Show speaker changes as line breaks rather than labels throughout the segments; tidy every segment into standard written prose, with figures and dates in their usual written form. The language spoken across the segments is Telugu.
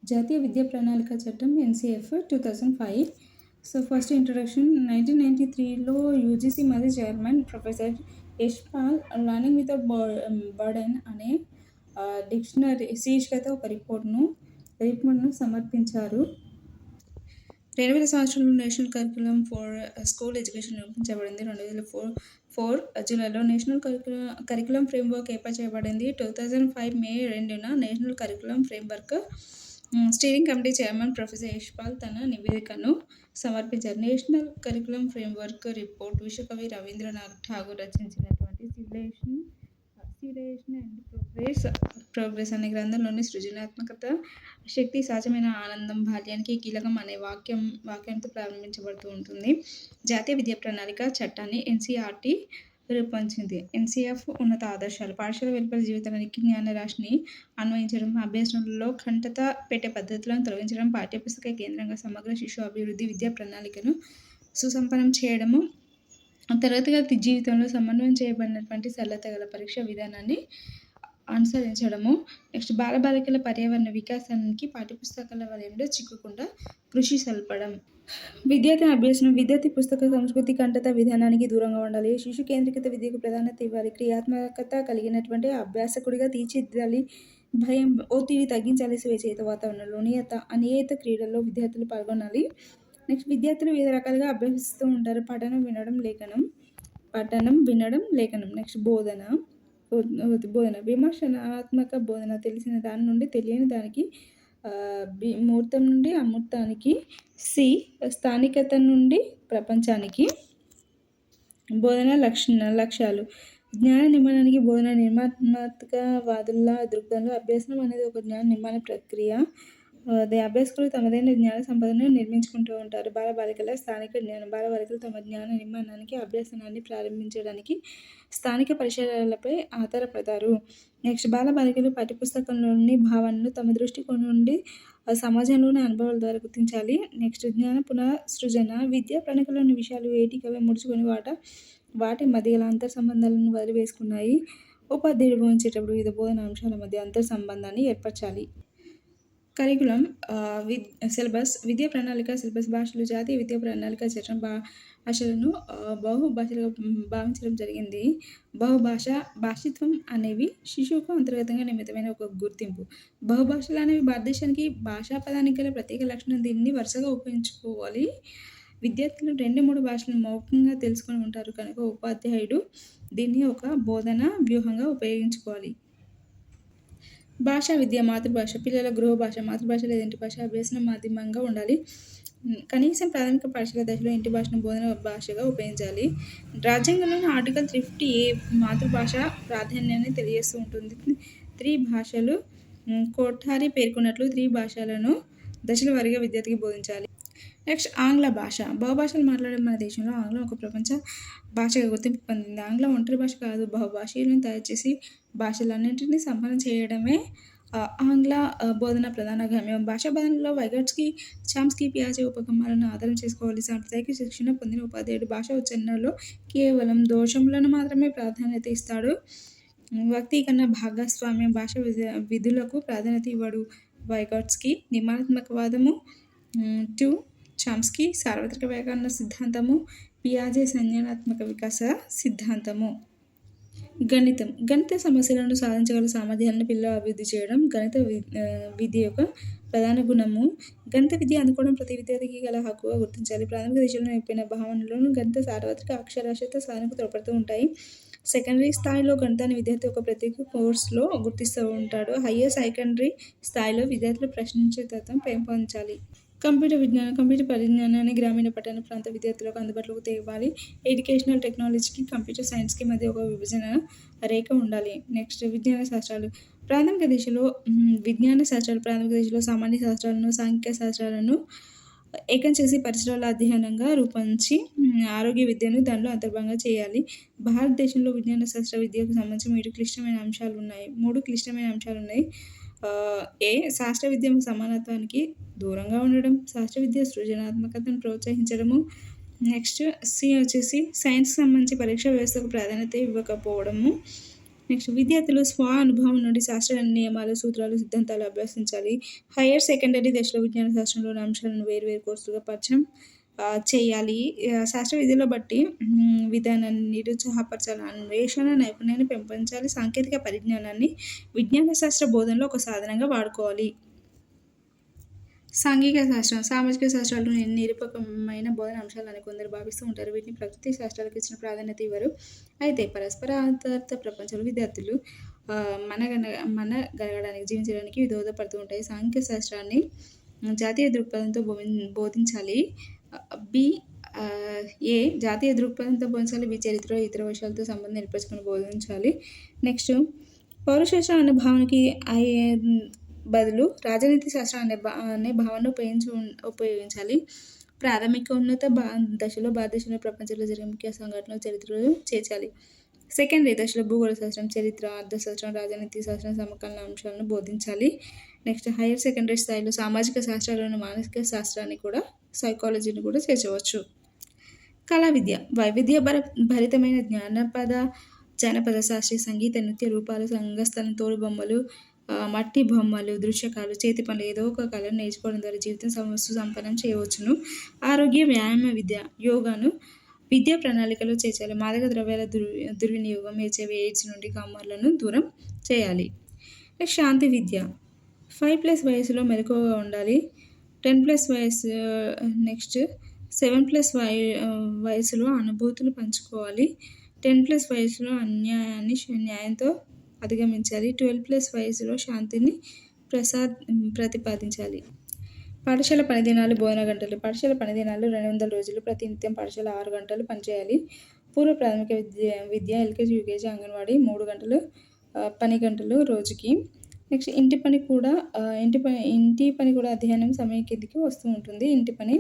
జాతీయ విద్యా ప్రణాళిక చట్టం ఎన్సిఎఫ్ 2005. సో ఫస్ట్ ఇంట్రొడక్షన్ 1993లో యూజీసీ మాజీ chairman professor Yashpal learning without burden అనే డిక్షనరీ శీర్షికత ఒక రిపోర్ట్ను సమర్పించారు. 2000 సంవత్సరంలో national curriculum for school education రూపొందించబడింది. 2004 జూలైలో నేషనల్ కరికులం ఫ్రేమ్వర్క్ ఏర్పాటు చేయబడింది. 2005 మే 2న national curriculum framework steering committee chairman professor Yashpal తన నివేదికను సమర్పించారు. నేషనల్ కరికులం ఫ్రేమ్వర్క్ రిపోర్ట్ విశ్వకవి రవీంద్రనాథ్ ఠాగూర్ రచించినటువంటి సివిలైజేషన్ అండ్ ప్రోగ్రెస్ అనే గ్రంథంలోని సృజనాత్మకత, శక్తి, సహజమైన ఆనందం బాల్యానికి కీలకం అనే వాక్యంతో ప్రారంభించబడుతూ ఉంటుంది. జాతీయ విద్యా ప్రణాళిక చట్టాన్ని ఎన్సీఆర్టీ రూపొందించింది. ఎన్సీఎఫ్ ఉన్నత ఆదర్శాలు: పాఠశాల వెలుపల జీవితానికి జ్ఞాన రాశిని అన్వయించడం, అభ్యాసంలో ఖండత పెట్టే పద్ధతులను తొలగించడం, పాఠ్యపుస్తక కేంద్రంగా సమగ్ర శిశు అభివృద్ధి, విద్యా ప్రణాళికను సుసంపన్నం చేయడము, తరగతి గది జీవితంలో సమన్వయం చేయబడినటువంటి సరళత గల పరీక్షా విధానాన్ని అనుసరించడము. నెక్స్ట్ బాలబాలికల పర్యావరణ వికాసానికి పాఠ్యపుస్తకాల వలయంలో చిక్కకుండా కృషి సల్పడం. విద్యార్థి అభ్యాసం: విద్యార్థి పుస్తక సంస్కృతి కంఠత విధానానికి దూరంగా ఉండాలి. శిశు కేంద్రీకృత విద్యకు ప్రాధాన్యత ఇవ్వాలి. క్రియాత్మకత కలిగినటువంటి అభ్యాసకుడిగా తీర్చిదిద్దాలి. భయం, ఒత్తిడి తగ్గించాలి. స్వేచ్ఛాయుత వాతావరణంలో అనియత క్రీడల్లో విద్యార్థులు పాల్గొనాలి. నెక్స్ట్ విద్యార్థులు వివిధ రకాలుగా అభ్యసిస్తూ ఉంటారు. పఠనం, వినడం, లేఖనం. నెక్స్ట్ బోధన. విమర్శనాత్మక బోధన: తెలిసిన దాని నుండి తెలియని దానికి, మూర్తం నుండి అమూర్తానికి, స్థానికత నుండి ప్రపంచానికి. బోధన లక్ష్యాలు: జ్ఞాన నిర్మాణానికి బోధన నిర్మాణాత్మకవాదుల దృక్పథంలో అభ్యసనం అనేది ఒక జ్ఞాన నిర్మాణ ప్రక్రియ. అభ్యాసకులు తమదైన జ్ఞాన సంపదను నిర్మించుకుంటూ ఉంటారు. బాలబాలికల స్థానిక జ్ఞానం: బాలబాలికలు తమ జ్ఞాన నిర్మాణానికి, అభ్యాసనాన్ని ప్రారంభించడానికి స్థానిక పరిసరాలపై ఆధారపడతారు. నెక్స్ట్ బాలబాలికలు పాఠ్యపుస్తకంలోని భావనను తమ దృష్టికోణం నుండి సమాజంలోని అనుభవాల ద్వారా గుర్తించాలి. నెక్స్ట్ జ్ఞాన పునఃసృజన: విద్యా ప్రణాళికలోని విషయాలు ఏటికవే ముడుచుకొని వాటి మధ్య గల అంతర్ సంబంధాలను వదిలివేసుకున్నాయి. ఉపాధ్యాయుడు బోధించేటప్పుడు వివిధ బోధనా అంశాల మధ్య అంతర్ సంబంధాన్ని ఏర్పరచాలి. Curriculum syllabus. విద్యా ప్రణాళిక సిలబస్. భాషలు: జాతీయ విద్యా ప్రణాళిక చట్టం భాషలను బహుభాషలుగా భావించడం జరిగింది. భాషిత్వం అనేవి శిశువుకు అంతర్గతంగా నిమిత్తమైన ఒక గుర్తింపు. బహుభాషలు అనేవి భారతదేశానికి భాషా పదానికి గల ప్రత్యేక లక్షణం. దీన్ని వరుసగా ఉపయోగించుకోవాలి. విద్యార్థులు 2-3 భాషలను మౌఖికంగా తెలుసుకొని ఉంటారు కనుక ఉపాధ్యాయుడు దీన్ని ఒక బోధనా వ్యూహంగా ఉపయోగించుకోవాలి. భాషా విద్య. మాతృభాష: పిల్లల గృహ భాష, మాతృభాష లేదా ఇంటి భాష అభ్యసన మాధ్యమంగా ఉండాలి. కనీసం ప్రాథమిక పాఠశాల దశలో ఇంటి భాషను బోధన భాషగా ఉపయోగించాలి. రాజ్యాంగంలోని ఆర్టికల్ 350A మాతృభాష ప్రాధాన్యాన్ని తెలియజేస్తూ ఉంటుంది. 3 భాషలు కోఠారి పేర్కొన్నట్లు 3 భాషలను దశల వారీగా విద్యార్థికి బోధించాలి. నెక్స్ట్ ఆంగ్ల భాష. బహుభాషలు మాట్లాడే మన దేశంలో ఆంగ్లం ఒక ప్రపంచ భాషగా గుర్తింపు పొందింది. ఆంగ్లం ఒంటరి భాష కాదు, బహుభాషీయులను తయారు చేసి భాషలన్నింటినీ సంపన్నం చేయడమే ఆంగ్ల బోధన ప్రధాన గమ్యం. భాషా బోధనలో వైగాట్స్కీ, చామ్స్కీ, పియాజే ఉపగమాలను ఆధారం చేసుకోవాలి. సాంప్రదాయిక శిక్షణ పొందిన ఉపాధ్యాయుడు భాషా ఉచ్చారణలో కేవలం దోషములను మాత్రమే ప్రాధాన్యత ఇస్తాడు. వ్యక్తీకరణ, భాగస్వామ్యం, భాష విధులకు ప్రాధాన్యత ఇవ్వడు. వైగాట్స్కీ నిర్మాణాత్మకవాదము. 2 చామ్స్కీ సార్వత్రిక వ్యాకరణ సిద్ధాంతము. పియాజే సంజ్ఞానాత్మక వికాస సిద్ధాంతము. గణిత సమస్యలను సాధించగల సామర్థ్యాలను పిల్లలు అభివృద్ధి చేయడం గణిత విద్య యొక్క ప్రధాన గుణము. గణిత విద్య అందుకోవడం ప్రతి విద్యార్థికి గల హక్కుగా గుర్తించాలి. ప్రాథమిక దశలో నేర్పిన భావనలను గణిత సార్వత్రిక అక్షరాస్యత సాధనకు తోడ్పడుతూ ఉంటాయి. సెకండరీ స్థాయిలో గణితాన్ని విద్యార్థి ఒక ప్రత్యేక కోర్సులో గుర్తిస్తూ ఉంటాడు. హయ్యర్ సెకండరీ స్థాయిలో విద్యార్థులు ప్రశ్నించే తత్వం పెంపొందించాలి. కంప్యూటర్ విజ్ఞానం. కంప్యూటర్ పరిజ్ఞానాన్ని గ్రామీణ పట్టణ ప్రాంత విద్యార్థులకు అందుబాటులోకి తేవాలి. ఎడ్యుకేషనల్ టెక్నాలజీకి, కంప్యూటర్ సైన్స్కి మధ్య ఒక విభజన రేఖ ఉండాలి. నెక్స్ట్ విజ్ఞాన శాస్త్రాలు. ప్రాథమిక దశలో విజ్ఞాన శాస్త్రాలు. ప్రాథమిక దశలో సామాన్య శాస్త్రాలను, సాంఘిక శాస్త్రాలను ఏకం చేసి పరిసరాల అధ్యయనంగా రూపొందించి ఆరోగ్య విద్యను దానిలో అంతర్భాగంగా చేయాలి. భారతదేశంలో విజ్ఞాన శాస్త్ర విద్యకు సంబంధించి 3 క్లిష్టమైన అంశాలు ఉన్నాయి. శాస్త్ర విద్య సమానత్వానికి దూరంగా ఉండడం, శాస్త్ర విద్య సృజనాత్మకతను ప్రోత్సహించడము. నెక్స్ట్ సి వచ్చేసి సైన్స్ సంబంధించి పరీక్షా వ్యవస్థకు ప్రాధాన్యత ఇవ్వకపోవడము. నెక్స్ట్ విద్యార్థులు స్వ అనుభవం నుండి శాస్త్ర నియమాలు, సూత్రాలు, సిద్ధాంతాలు అభ్యసించాలి. హైయర్ సెకండరీ దశలో విజ్ఞాన శాస్త్రంలోని అంశాలను వేరు కోర్సులుగా పరిచయం చేయాలి. శాస్త్ర విధుల బట్టి విధానాన్ని నిరుత్సాహపరచాలి. అన్వేషణ నైపుణ్యాన్ని పెంపొందించాలి. సాంకేతిక పరిజ్ఞానాన్ని విజ్ఞాన శాస్త్ర బోధనలో ఒక సాధనంగా వాడుకోవాలి. సాంఘిక శాస్త్రం సామాజిక శాస్త్రాలు నిరూపకమైన బోధన అంశాలని కొందరు భావిస్తూ ఉంటారు. వీటిని ప్రకృతి శాస్త్రాలకు ఇచ్చిన ప్రాధాన్యత ఇవ్వరు. అయితే పరస్పర ఆధారిత ప్రపంచంలో విద్యార్థులు మనగలగడానికి జీవించడానికి దోహదపడుతూ ఉంటాయి. సాంఘిక శాస్త్రాన్ని జాతీయ దృక్పథంతో బోధించాలి. జాతీయ దృక్పథంతో బోధించాలి. బి చరిత్ర ఇతర విషయాలతో సంబంధం ఏర్పరచుకొని బోధించాలి. నెక్స్ట్ పౌరశాస్త్రం అనే భావనకి బదులు రాజనీతి శాస్త్రం అనే భావనను ఉపయోగించాలి. ప్రాథమిక ఉన్నత దశలో భారతదేశంలో ప్రపంచంలో జరిగే ముఖ్య సంఘటనలు చరిత్రలు చేర్చాలి. సెకండరీ దశలో భూగోళ శాస్త్రం, చరిత్ర, అర్థశాస్త్రం, రాజనీతి శాస్త్రం సమకాలీన అంశాలను బోధించాలి. నెక్స్ట్ హైయర్ సెకండరీ స్థాయిలో సామాజిక శాస్త్రాలను, మానసిక శాస్త్రాన్ని కూడా, సైకాలజీని కూడా చేర్చవచ్చు. కళా విద్య వైవిధ్య భరితమైన జానపద శాస్త్రీయ సంగీత నృత్య రూపాలు, రంగస్థలం, తోలుబొమ్మలు, మట్టి బొమ్మలు, దృశ్యకాలు, చేతి పనులు ఏదో ఒక కళను నేర్చుకోవడం ద్వారా జీవితం సుసంపన్నం చేయవచ్చును. ఆరోగ్య వ్యాయామ విద్య యోగాను విద్యా ప్రణాళికలో చేర్చాలి. మాదక ద్రవ్యాల దుర్వినియోగం, హెచ్ఐవి ఎయిడ్స్ నుండి కామర్లను దూరం చేయాలి. శాంతి విద్య 5+ వయసులో మెలకువగా ఉండాలి. 10+ వయసు నెక్స్ట్ 7+ వయసులో అనుభూతులు పంచుకోవాలి. 10+ వయసులో అన్యాయాన్ని న్యాయంతో అధిగమించాలి. 12+ వయసులో శాంతిని ప్రతిపాదించాలి. పాఠశాల పనిదినాలు, బోధన గంటలు. పాఠశాల పనిదినాలు 200 రోజులు. ప్రతినిత్యం పాఠశాల 6 గంటలు పనిచేయాలి. పూర్వ ప్రాథమిక విద్య ఎల్కేజీ, యూకేజీ, అంగన్వాడీ 3 గంటలు పని గంటలు రోజుకి. నెక్స్ట్ ఇంటి పని కూడా అధ్యయనం సమయం కిందికి వస్తూ ఉంటుంది. ఇంటి పని.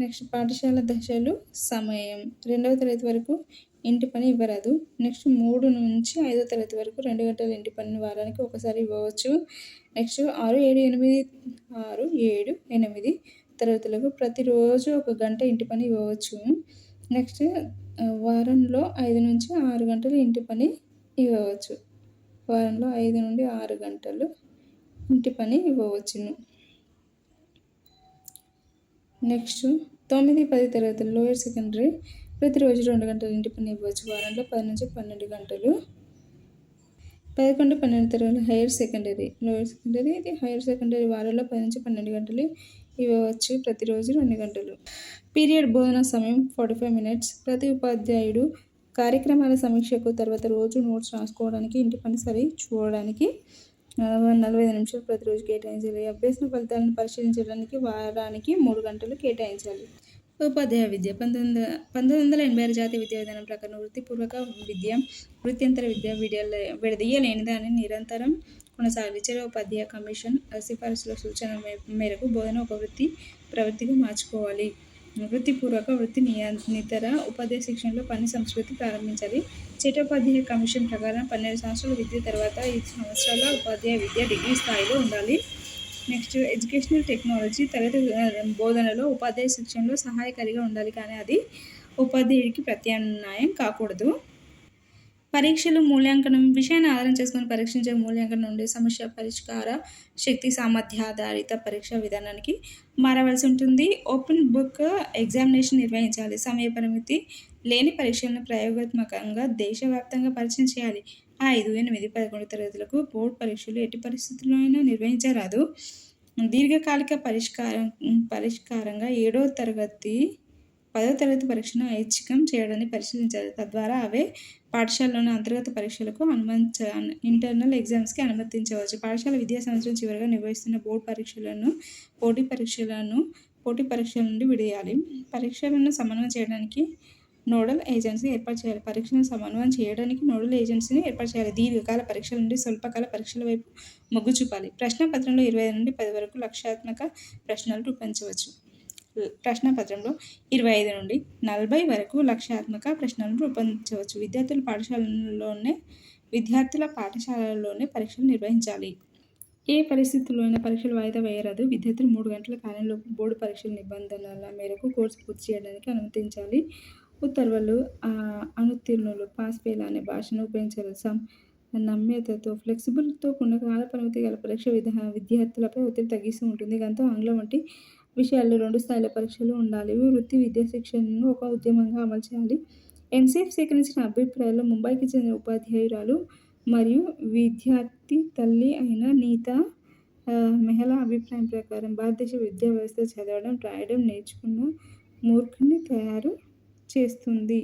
నెక్స్ట్ పాఠశాల దశలు సమయం 2వ తరగతి వరకు ఇంటి పని ఇవ్వరాదు. నెక్స్ట్ 3 నుంచి 5వ తరగతి వరకు 2 గంటల ఇంటి పనిని వారానికి ఒకసారి ఇవ్వవచ్చు. నెక్స్ట్ 6, 7, 8 తరగతులకు ప్రతిరోజు 1 గంట ఇంటి పని ఇవ్వవచ్చు. నెక్స్ట్ వారంలో 5 నుంచి 6 గంటలు ఇంటి పని ఇవ్వవచ్చు. వారంలో 5 నుండి 6 గంటలు ఇంటి పని ఇవ్వవచ్చును. నెక్స్ట్ 9, 10 తరగతులు లోయర్ సెకండరీ ప్రతిరోజు 2 గంటలు ఇంటి పని ఇవ్వచ్చు. వారంలో 10 నుంచి 12 గంటలు. 11, 12 తరగతులు హైయర్ సెకండరీ లోయర్ సెకండరీ ఇది హైయర్ సెకండరీ వారంలో 10 నుంచి 12 గంటలు ఇవ్వవచ్చు. ప్రతిరోజు 2 గంటలు. పీరియడ్ బోధన సమయం 45 minutes. ప్రతి ఉపాధ్యాయుడు కార్యక్రమాల సమీక్షకు, తర్వాత రోజు నోట్స్ రాసుకోవడానికి, ఇంటి పని సరి చూడడానికి 45 నిమిషాలు ప్రతిరోజు కేటాయించాలి. అభ్యసన ఫలితాలను పరిశీలించడానికి వారానికి 3 గంటలు కేటాయించాలి. ఉపాధ్యాయ విద్య 1986 జాతీయ విద్యా విధానం ప్రకారం వృత్తిపూర్వక విద్య, వృత్యంతర విద్య విడదీయలేని దాన్ని నిరంతరం కొనసాగాలి. ఇతర ఉపాధ్యాయ కమిషన్ సిఫారసుల సూచన మేరకు బోధన ఒక ప్రవృత్తిగా మార్చుకోవాలి. వృత్తిపూర్వక, వృత్తి నితర ఉపాధ్యాయ శిక్షణలో పని సంస్కృతి ప్రారంభించాలి. చట్టోపాధ్యాయ కమిషన్ ప్రకారం 12 సంవత్సరాల విద్య తర్వాత 5 సంవత్సరాల ఉపాధ్యాయ విద్య డిగ్రీ స్థాయిలో ఉండాలి. నెక్స్ట్ ఎడ్యుకేషనల్ టెక్నాలజీ తరగతి బోధనలో ఉపాధ్యాయ శిక్షణలో సహాయకారిగా ఉండాలి, కానీ అది ఉపాధ్యాయుడికి ప్రత్యామ్నాయం కాకూడదు. పరీక్షలు, మూల్యాంకనం విషయాన్ని ఆధారం చేసుకొని పరీక్షించే మూల్యాంకనం నుండి సమస్య పరిష్కార శక్తి సామర్థ్యాధారిత పరీక్షా విధానానికి మారవలసి ఉంటుంది. ఓపెన్ బుక్ ఎగ్జామినేషన్ నిర్వహించాలి. సమయ పరిమితి లేని పరీక్షలను ప్రయోగాత్మకంగా దేశవ్యాప్తంగా పరిచయం చేయాలి. 5, 8, 11 తరగతులకు బోర్డు పరీక్షలు ఎట్టి పరిస్థితుల్లో అయినా నిర్వహించరాదు. దీర్ఘకాలిక పరిష్కారంగా 7వ తరగతి, 10వ తరగతి పరీక్షను ఐచ్ఛికం చేయడాన్ని పరిశీలించాలి. తద్వారా అవే పాఠశాలలోని అంతర్గత పరీక్షలకు ఇంటర్నల్ ఎగ్జామ్స్కి అనుమతించవచ్చు. పాఠశాల విద్యా సంవత్సరం చివరిగా నిర్వహిస్తున్న బోర్డు పరీక్షలను పోటీ పరీక్షల నుండి విడదీయాలి. పరీక్షలను సమన్వయం చేయడానికి నోడల్ ఏజెన్సీ ఏర్పాటు చేయాలి. పరీక్షలను సమన్వయం చేయడానికి నోడల్ ఏజెన్సీని ఏర్పాటు చేయాలి. దీర్ఘకాల పరీక్షల నుండి స్వల్పకాల పరీక్షల వైపు మొగ్గు చూపాలి. ప్రశ్నపత్రంలో 25 నుండి 10 వరకు లక్ష్యాత్మక ప్రశ్నలు రూపొందించవచ్చు. ప్రశ్నపత్రంలో 25 నుండి 40 వరకు లక్ష్యాత్మక ప్రశ్నలను రూపొందించవచ్చు. విద్యార్థుల పాఠశాలలోనే పరీక్షలు నిర్వహించాలి. ఏ పరిస్థితుల్లోనైనా పరీక్షలు వాయిదా వేయరాదు. విద్యార్థులు 3 గంటల కాలంలోపు బోర్డు పరీక్షల నిబంధనల మేరకు కోర్సు పూర్తి చేయడానికి అనుమతించాలి. ఉత్తర్వులు అనుత్తీర్ణులు పాస్ ఫెయిల్ అనే భాషను ఉపయోగించాలి. నమ్యతతో, ఫ్లెక్సిబుల్‌తో కూడిన కాలపరిమితి గల పరీక్ష విద్యార్థులపై ఒత్తిడి తగ్గిస్తూ ఉంటుంది. గణితం, ఆంగ్లం వంటి విషయాల్లో 2 స్థాయిల పరీక్షలు ఉండాలి. వృత్తి విద్యా శిక్షణను ఒక ఉద్యమంగా అమలు చేయాలి. ఎన్‌సీఎఫ్ సేకరించిన అభిప్రాయాల్లో ముంబైకి చెందిన ఉపాధ్యాయురాలు మరియు విద్యార్థి తల్లి అయిన నీతా మెహ్తా అభిప్రాయం ప్రకారం భారతదేశ విద్యా వ్యవస్థ చదవడం, రాయడం నేర్చుకున్న మూర్ఖుడిని తయారు చేస్తుంది.